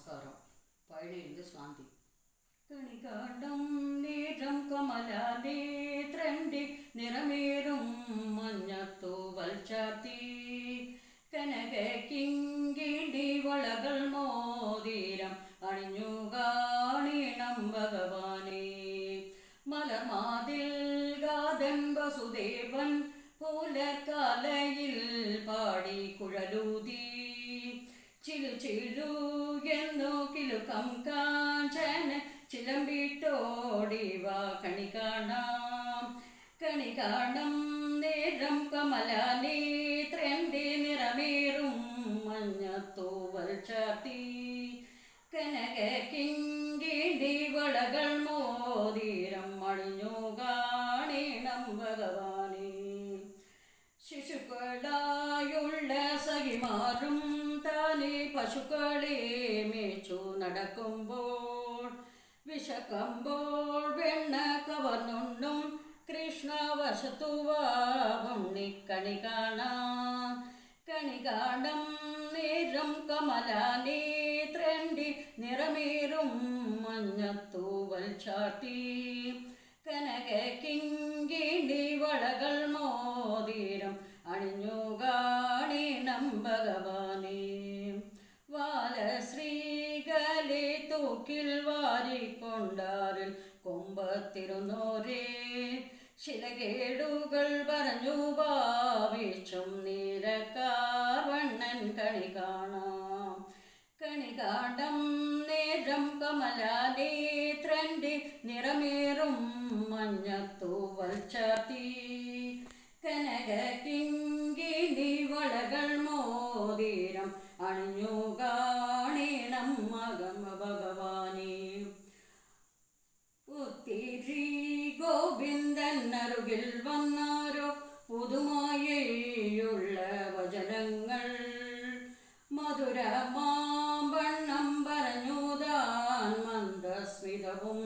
നമസ്കാരം. പഴയത് ശാന്തി. കണികാണ്ടം നേരം കമലാനേത്രന്റെ നിറമേറും മഞ്ഞത്തൂവൽ ചാർത്തി കനക കിങ്കിണ്ടി വളകൾ മോതിരം അണിഞ്ഞു കാണീണം ഭഗവാനെ. മലമാതിൽ ഗാതൻ വസുദേവൻ പുലർക്കാലയിൽ പാടി കുഴലൂതി ചിലു ചിലു എന്നു കിലുക്കം കാഞ്ചന ചിലമ്പിട്ടോടിവ കണി കാണാം. കണി കാണം നേരം കമലാനേത്രന്റെ നിറമേറും മഞ്ഞത്തൂവൽ ചാർത്തി കനക കിങ്കിണ്ടി വളകൾ മോതിരം അണിഞ്ഞു കാണീണം ഭഗവാനെ. ശിശുക്കളായുള്ള സഖിമാരും താനെ പശുക്കളെ മേച്ചു നടക്കുമ്പോൾ വിശക്കുമ്പോൾ വെണ്ണ കവർന്നുണ്ടും കൃഷ്ണവശത്തുവാണി കാണാം. കണി കാണം നേരം കമലാനേത്രന്റെ നിറമേറും മഞ്ഞത്തൂവൽ ചാർത്തി കനക കിങ്കിണ്ടി വളകൾ മോതിരം അണിഞ്ഞു കാണീണം ഭഗവാനെ. വാലശ്രീകലെ തൂക്കിൽ വാരിക്കൊണ്ടാറിൽ കൊമ്പത്തിരുന്നോരേ ശിലകേടുകൾ പറഞ്ഞു ഭാവിച്ചും നീലക്കാർ വണ്ണൻ കണി കാണാം. കണി കാണം നേരം കമലാനേത്രന്റെ നിറമേറും മഞ്ഞത്തൂവൽ ചാർത്തി കനക കിങ്കിണ്ടി വളകൾ മോതിരം അണിഞ്ഞു കാണീണം ഭഗവാനെ. ഒത്തിരി ഗോവിന്ദൻ അരുകിൽ വന്നാരോ പുതുമായുള്ള വചനങ്ങൾ മധുരമാവണ്ണം പറഞ്ഞുതാൻ മന്ദസ്മിതവും